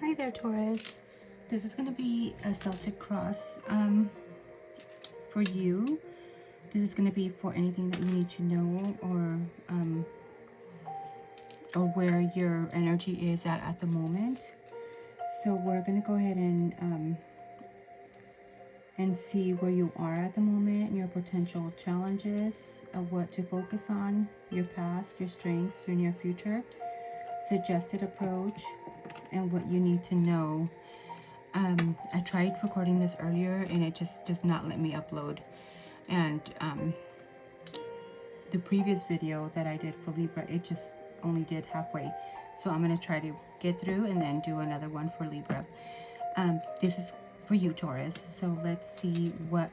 Hi there, Taurus. This is going to be a Celtic cross for you. This is going to be for anything that you need to know or where your energy is at the moment. So we're going to go ahead and see where you are at the moment, your potential challenges, of what to focus on, your past, your strengths, your near future, suggested approach, and what you need to know. I tried recording this earlier and it just does not let me upload. And the previous video that I did for Libra, it just only did halfway. So I'm going to try to get through and then do another one for Libra. This is for you, Taurus. So let's see what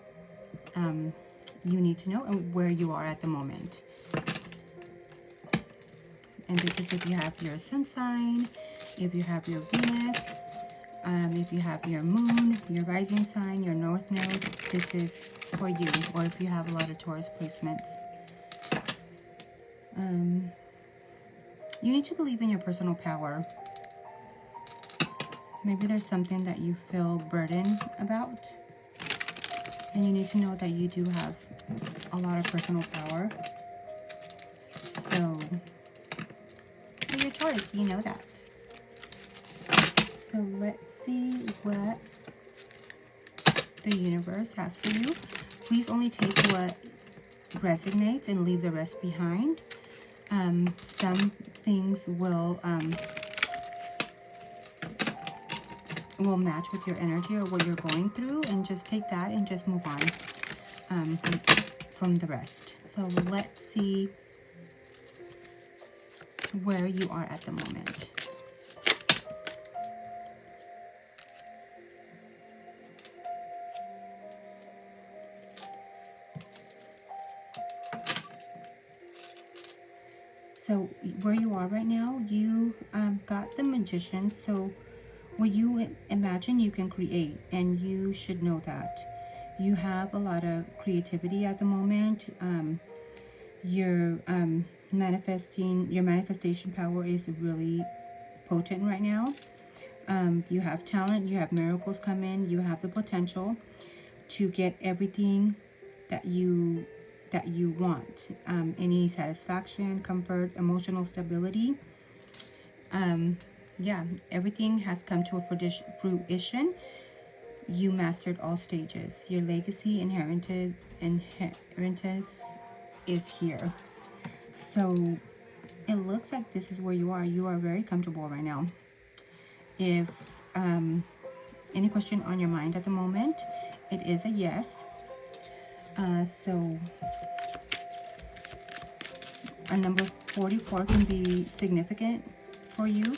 you need to know and where you are at the moment. And this is if you have your sun sign, if you have your Venus, if you have your moon, your rising sign, your north node, this is for you. Or if you have a lot of Taurus placements. You need to believe in your personal power. Maybe there's something that you feel burdened about. And you need to know that you do have a lot of personal power. So, for your Taurus, you know that. So let's see what the universe has for you. Please only take what resonates and leave the rest behind. Some things will match with your energy or what you're going through, and just take that and just move on from the rest. So let's see where you are at the moment. So where you are right now, you got the Magician. So what you imagine, you can create, and you should know that. You have a lot of creativity at the moment. Your manifestation power is really potent right now. You have talent, you have miracles coming, you have the potential to get everything that you want. Any satisfaction, comfort, emotional stability. Yeah, everything has come to a fruition. You mastered all stages. Your legacy, inheritance is here. So it looks like this is where you are. You are very comfortable right now. If any question on your mind at the moment, it is a yes. So a number 44 can be significant for you.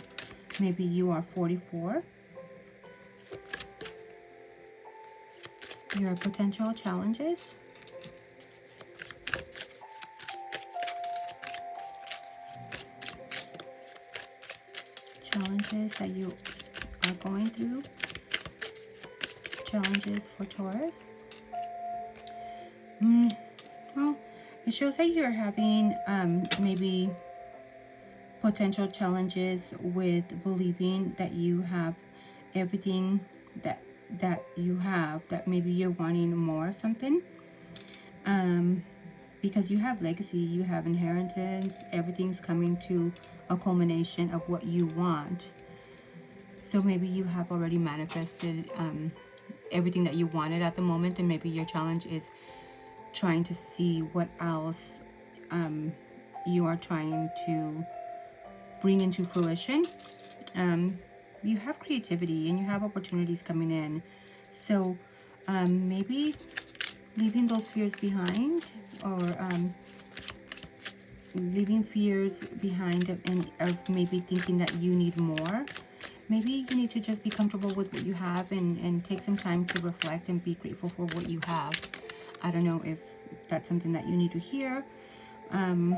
Maybe you are 44. Your potential challenges. Challenges that you are going through. Challenges for Taurus. Well, it shows that you're having maybe potential challenges with believing that you have everything that you have, that maybe you're wanting more something. Because you have legacy, you have inheritance, everything's coming to a culmination of what you want. So maybe you have already manifested everything that you wanted at the moment, and maybe your challenge is trying to see what else you are trying to bring into fruition. You have creativity and you have opportunities coming in. So maybe leaving those fears behind, or leaving fears behind of maybe thinking that you need more. Maybe you need to just be comfortable with what you have and take some time to reflect and be grateful for what you have. I don't know if that's something that you need to hear. And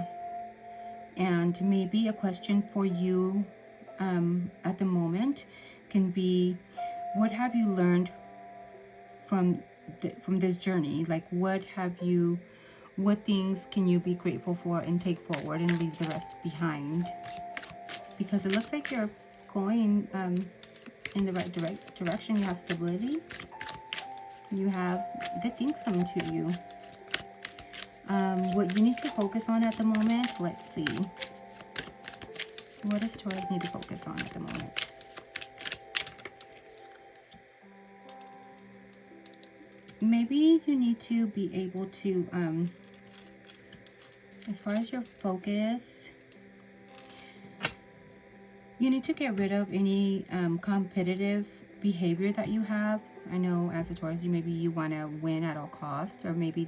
maybe a question for you at the moment can be, what have you learned from this journey? Like, what things can you be grateful for and take forward and leave the rest behind? Because it looks like you're going in the right direction. You have stability. You have good things coming to you. What you need to focus on at the moment, let's see. What does Taurus need to focus on at the moment? Maybe you need to be able to, as far as your focus, you need to get rid of any competitive behavior that you have. I know as a Taurus, maybe you want to win at all costs, or maybe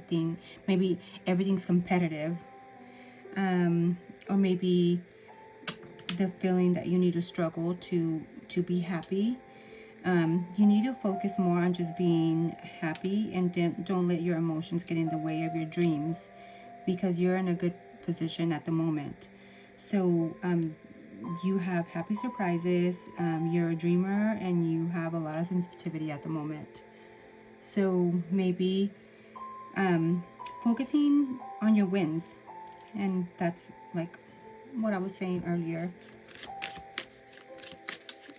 everything's competitive, or maybe the feeling that you need to struggle to be happy. You need to focus more on just being happy, and then don't let your emotions get in the way of your dreams, because you're in a good position at the moment. So you have happy surprises, you're a dreamer, and you have a lot of sensitivity at the moment. So maybe focusing on your wins, and that's like what I was saying earlier.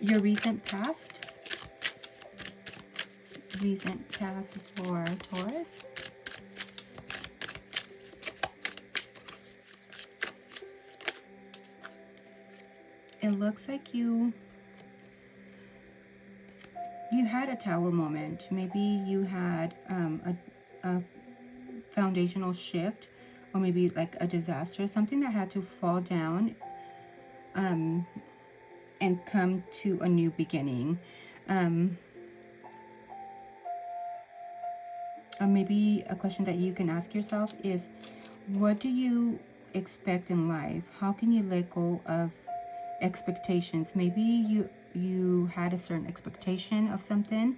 Your recent past for Taurus. It looks like you had a tower moment. Maybe you had a foundational shift, or maybe like a disaster, something that had to fall down and come to a new beginning. Or maybe a question that you can ask yourself is, what do you expect in life? How can you let go of expectations? Maybe you had a certain expectation of something,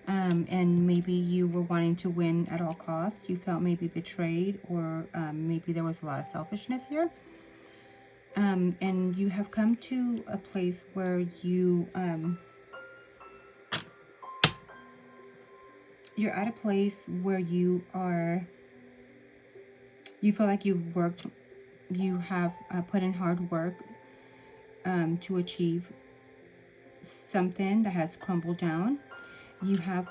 and maybe you were wanting to win at all costs. You felt maybe betrayed, or maybe there was a lot of selfishness here. And you have come to a place where you're at a place where you feel like you have put in hard work to achieve something that has crumbled down. You have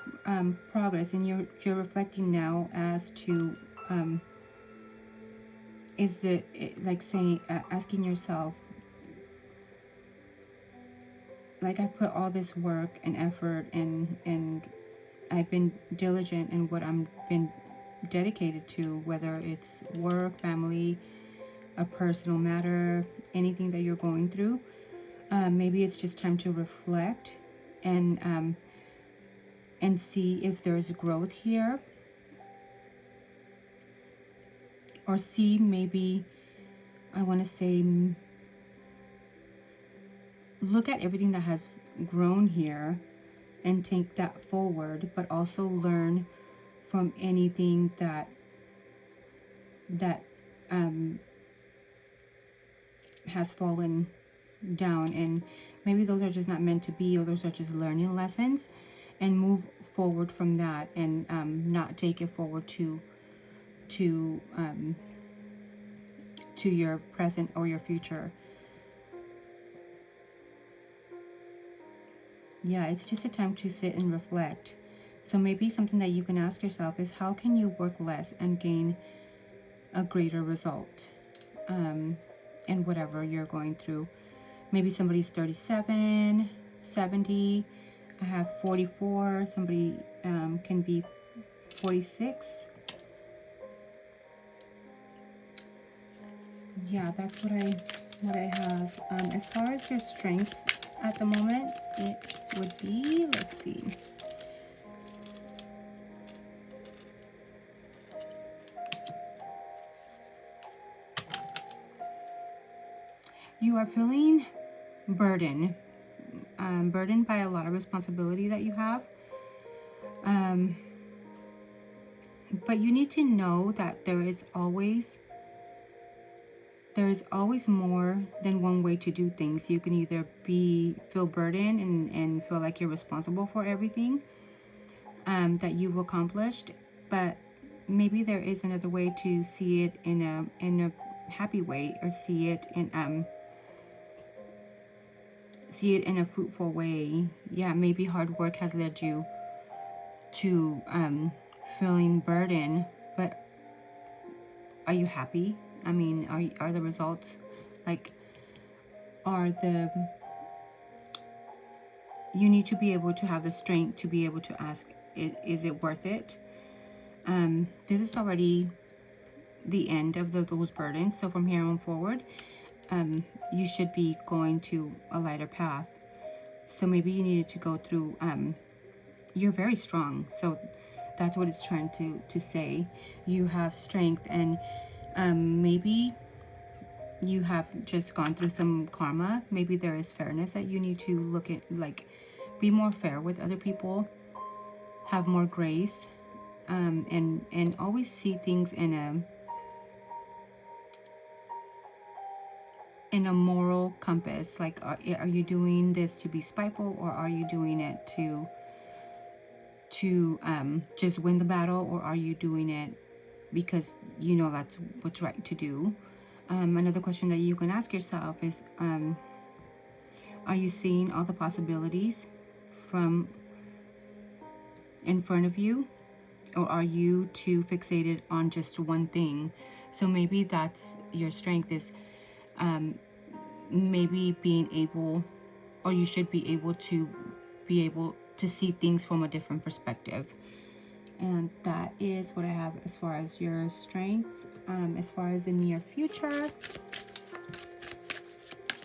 progress, and you're reflecting now as to is it like saying, asking yourself, like, I put all this work and effort, and I've been diligent in what I'm been dedicated to, whether it's work, family, a personal matter, anything that you're going through. Maybe it's just time to reflect and see if there's growth here, or see, maybe I want to say, look at everything that has grown here and take that forward, but also learn from anything that has fallen down, and maybe those are just not meant to be, or those are just learning lessons, and move forward from that, and not take it forward to your present or your future. Yeah, it's just a time to sit and reflect. So maybe something that you can ask yourself is, how can you work less and gain a greater result in whatever you're going through? Maybe somebody's 37, 70. I have 44. Somebody can be 46. Yeah, that's what I have. As far as your strengths at the moment, it would be, let's see. You are feeling burdened by a lot of responsibility that you have. But you need to know that there is always more than one way to do things. You can either feel burdened and feel like you're responsible for everything that you've accomplished, but maybe there is another way to see it in a happy way, or see it see it in a fruitful way. Yeah, maybe hard work has led you to feeling burden, but are you happy? I mean, are the results, like, are the, you need to be able to have the strength to be able to ask, is it worth it? This is already the end of those burdens. So from here on forward, you should be going to a lighter path. So maybe you needed to go through, you're very strong. So that's what it's trying to say. You have strength, and maybe you have just gone through some karma. Maybe there is fairness that you need to look at, like, be more fair with other people, have more grace, and always see things in a moral compass. Like, are you doing this to be spiteful, or are you doing it to just win the battle, or are you doing it because you know that's what's right to do? Another question that you can ask yourself is, are you seeing all the possibilities from in front of you, or are you too fixated on just one thing? So maybe that's your strength, is maybe being able, or you should be able to see things from a different perspective. And that is what I have as far as your strengths. As far as the near future,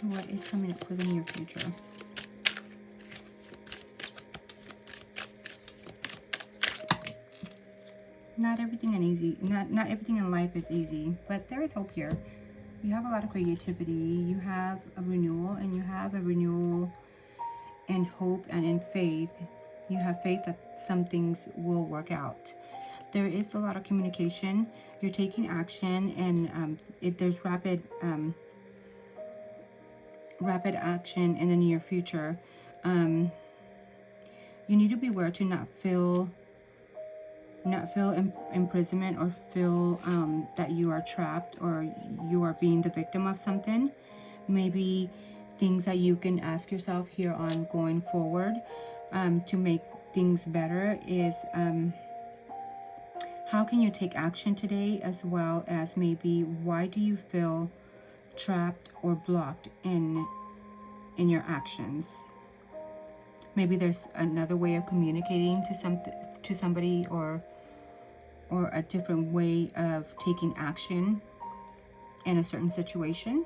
what is coming up for the near future? Not everything in life is easy, but there is hope here. You have a lot of creativity, you have a renewal, and you have a renewal in hope and in faith. You have faith that some things will work out. There is a lot of communication. You're taking action, and there's rapid action in the near future. You need to be aware to not feel imprisonment, or feel that you are trapped, or you are being the victim of something. Maybe things that you can ask yourself here on going forward to make things better is, how can you take action today, as well as maybe why do you feel trapped or blocked in your actions? Maybe there's another way of communicating to somebody, or a different way of taking action in a certain situation.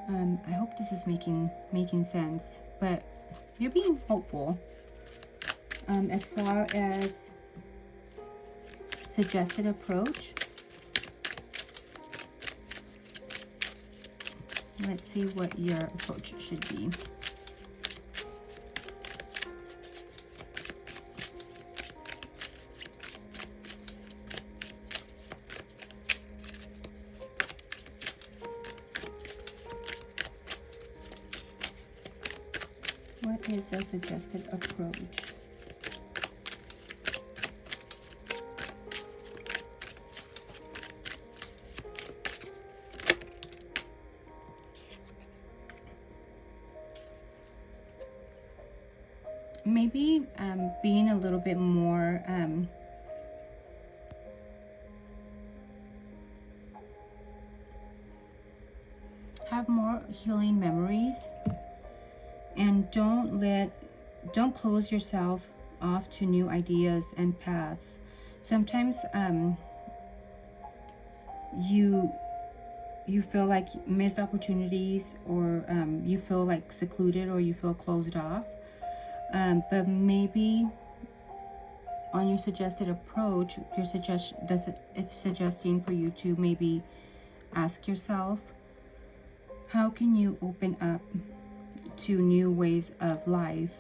I hope this is making sense, but you're being hopeful. As far as suggested approach, let's see what your approach should be. What is a suggested approach? Maybe being a little bit more have more healing memories, and don't close yourself off to new ideas and paths. Sometimes you feel like missed opportunities, or you feel like secluded, or you feel closed off. But maybe on your suggested approach, it's suggesting for you to maybe ask yourself, how can you open up to new ways of life?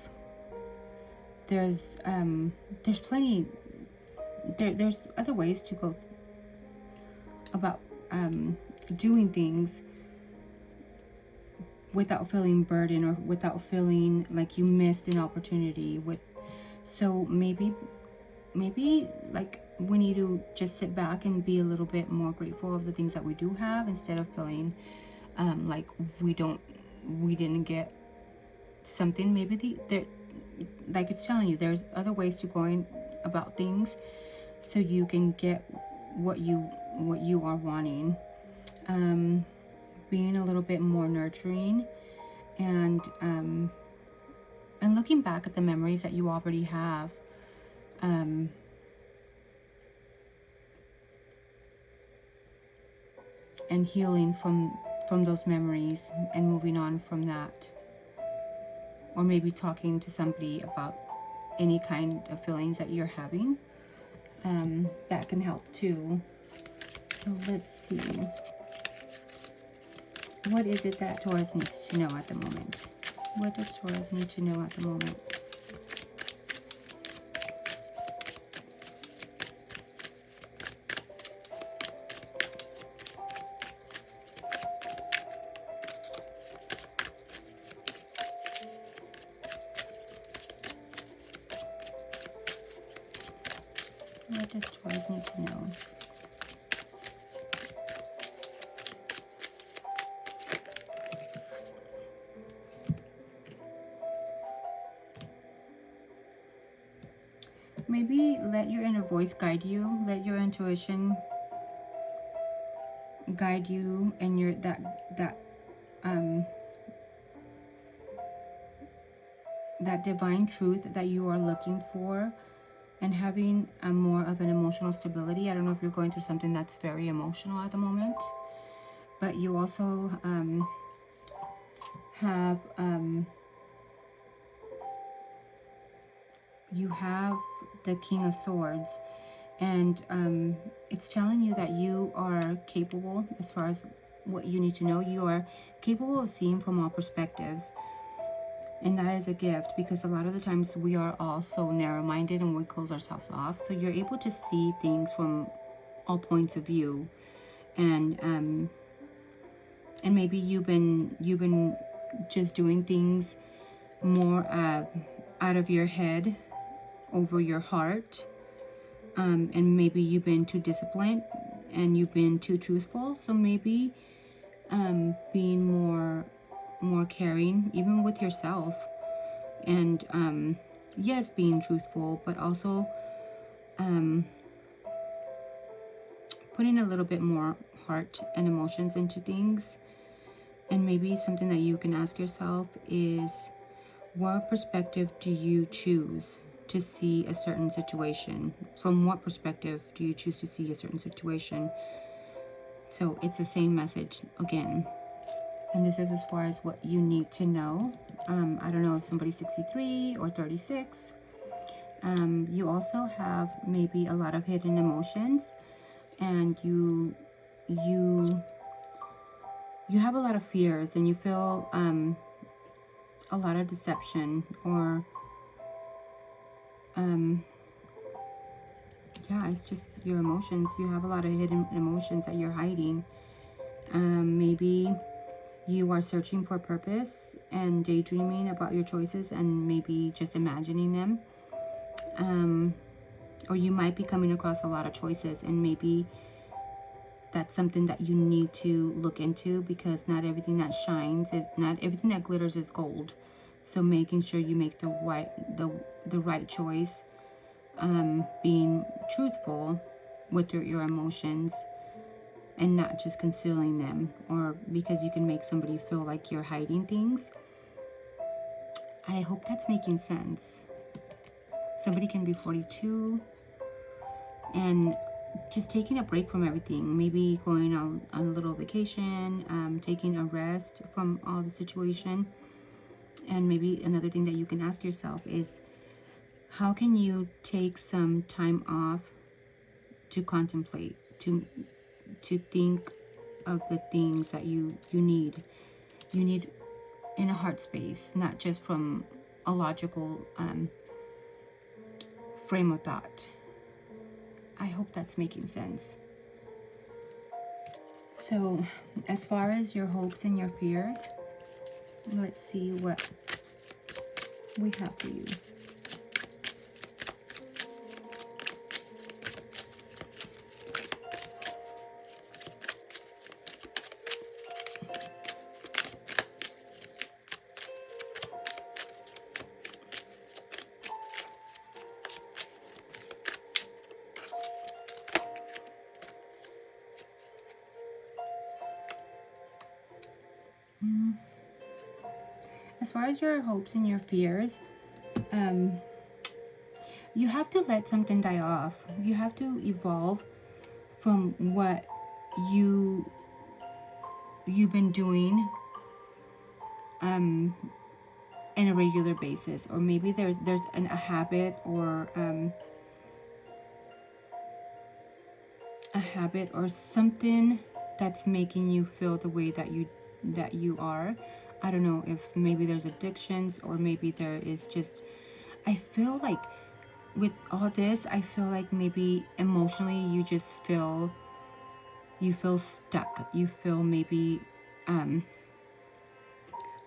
There's plenty. There's other ways to go about doing things without feeling burdened, or without feeling like you missed an opportunity. So maybe like we need to just sit back and be a little bit more grateful of the things that we do have, instead of feeling like we didn't get something. Maybe like it's telling you, there's other ways to going about things so you can get what you are wanting. Being a little bit more nurturing, and looking back at the memories that you already have, and healing from those memories and moving on from that. Or maybe talking to somebody about any kind of feelings that you're having. That can help too. So let's see. What is it that Taurus needs to know at the moment? What does Taurus need to know at the moment? What does Taurus need to know? Maybe let your inner voice guide you. Let your intuition guide you, and your that divine truth that you are looking for, and having a more of an emotional stability. I don't know if you're going through something that's very emotional at the moment, but you also have you have the King of Swords, and it's telling you that you are capable. As far as what you need to know, you are capable of seeing from all perspectives, and that is a gift, because a lot of the times we are all so narrow-minded and we close ourselves off. So you're able to see things from all points of view, and maybe you've been just doing things more out of your head over your heart, and maybe you've been too disciplined and you've been too truthful. So maybe being more caring even with yourself, and yes, being truthful, but also putting a little bit more heart and emotions into things. And maybe something that you can ask yourself is, what perspective do you choose to see a certain situation? From what perspective do you choose to see a certain situation? So it's the same message again. And this is as far as what you need to know. I don't know if somebody's 63 or 36. You also have maybe a lot of hidden emotions, and you have a lot of fears, and you feel a lot of deception, or yeah, it's just your emotions. You have a lot of hidden emotions that you're hiding. Maybe you are searching for purpose and daydreaming about your choices, and maybe just imagining them. Or you might be coming across a lot of choices, and maybe that's something that you need to look into, because not everything that shines is, not everything that glitters is gold. So making sure you make the right choice, being truthful with your emotions, and not just concealing them, or because you can make somebody feel like you're hiding things. I hope that's making sense. Somebody can be 42 and just taking a break from everything, maybe going on a little vacation, taking a rest from all the situation. And maybe another thing that you can ask yourself is, how can you take some time off to contemplate, to think of the things that you need in a heart space, not just from a logical frame of thought. I hope that's making sense. So as far as your hopes and your fears, let's see what we have for you. far as your hopes and your fears, you have to let something die off. You have to evolve from what you've been doing in a regular basis, or maybe there's a habit or something that's making you feel the way that you are. I don't know if maybe there's addictions, or maybe there is just, I feel like with all this, I feel like maybe emotionally you just feel stuck. You feel maybe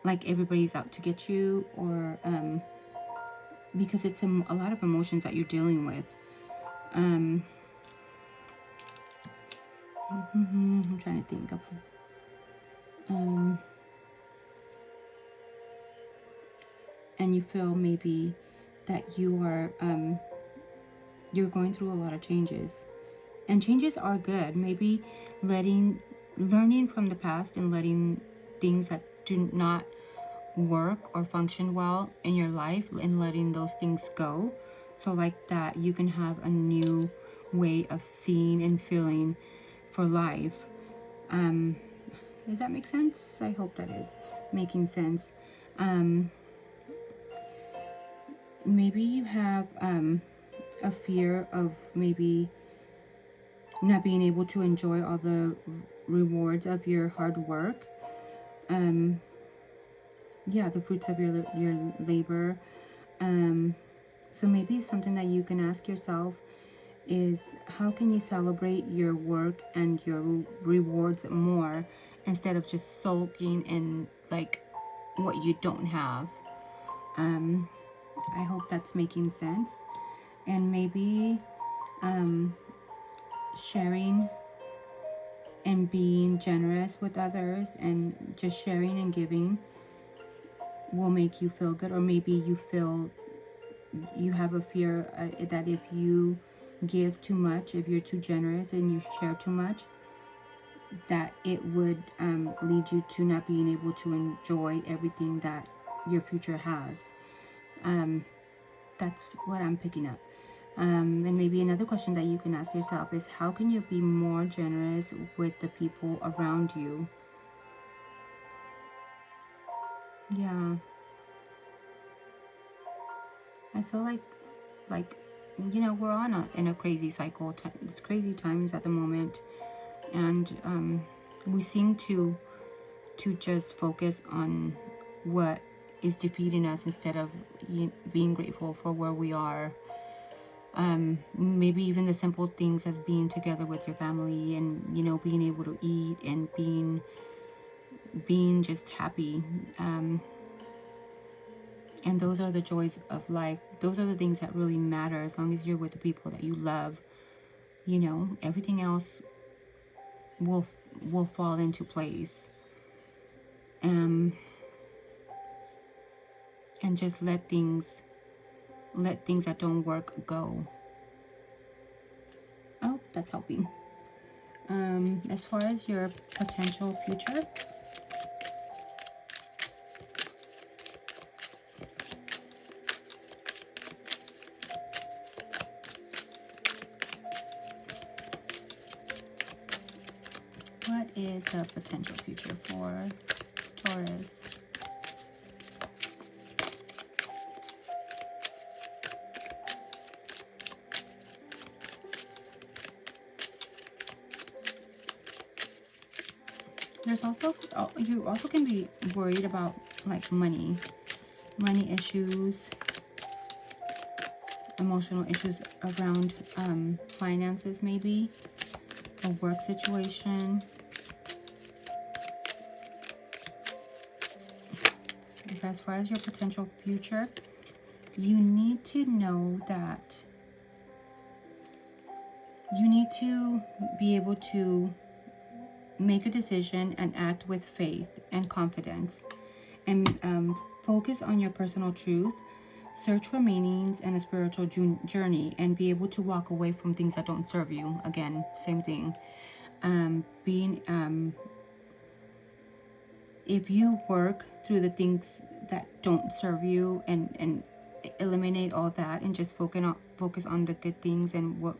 like everybody's out to get you, or because it's a lot of emotions that you're dealing with. I'm trying to think of and you feel maybe that you are you're going through a lot of changes, and changes are good. Maybe learning from the past and letting things that do not work or function well in your life, and letting those things go, so like that you can have a new way of seeing and feeling for life. Does that make sense? I hope that is making sense. Maybe you have a fear of maybe not being able to enjoy all the rewards of your hard work. Yeah, the fruits of your labor. So maybe something that you can ask yourself is, how can you celebrate your work and your rewards more, instead of just sulking in like what you don't have. I hope that's making sense. And maybe sharing and being generous with others, and just sharing and giving will make you feel good. Or maybe you feel you have a fear that if you give too much, if you're too generous and you share too much, that it would lead you to not being able to enjoy everything that your future has. That's what I'm picking up. And maybe another question that you can ask yourself is, how can you be more generous with the people around you? Yeah, I feel like we're in a crazy cycle. It's crazy times at the moment, and we seem to just focus on what is defeating us, instead of being grateful for where we are. Maybe even the simple things as being together with your family, and being able to eat, and being just happy. And those are the joys of life. Those are the things that really matter. As long as you're with the people that you love, everything else will fall into place. And just let things that don't work go. I hope that's helping. As far as your potential future, what is the potential future for Taurus? There's also, you also can be worried about like money issues, emotional issues around finances, maybe a work situation. But as far as your potential future, you need to know that you need to be able to make a decision and act with faith and confidence, and focus on your personal truth, search for meanings and a spiritual journey, and be able to walk away from things that don't serve you. Again, same thing. If you work through the things that don't serve you, and eliminate all that and just focus on the good things and what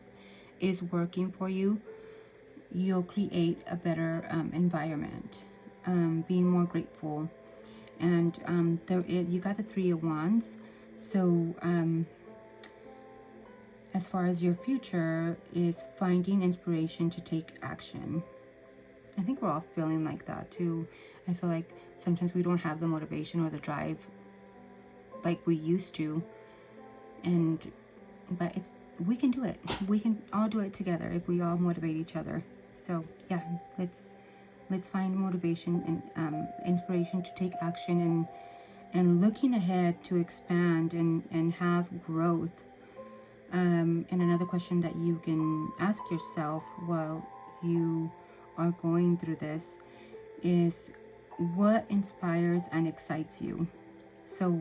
is working for you, you'll create a better environment. Being more grateful. And you got the Three of Wands. So as far as your future is finding inspiration to take action. I think we're all feeling like that too. I feel like sometimes we don't have the motivation or the drive like we used to, but we can do it. We can all do it together if we all motivate each other. So yeah, let's find motivation and inspiration to take action, and looking ahead to expand and have growth. And another question that you can ask yourself while you are going through this is, what inspires and excites you? So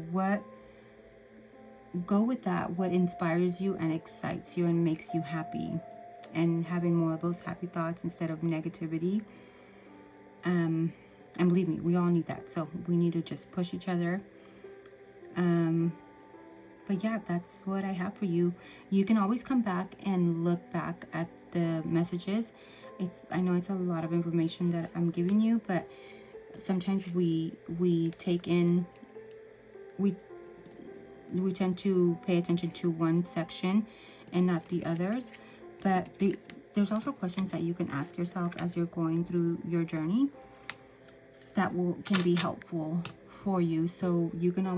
go with that. What inspires you and excites you and makes you happy, and having more of those happy thoughts instead of negativity. And believe me, we all need that. So we need to just push each other. But yeah, that's what I have for you. You can always come back and look back at the messages. I know it's a lot of information that I'm giving you, but sometimes we tend to pay attention to one section and not the others. But there's also questions that you can ask yourself as you're going through your journey that can be helpful for you. So you can always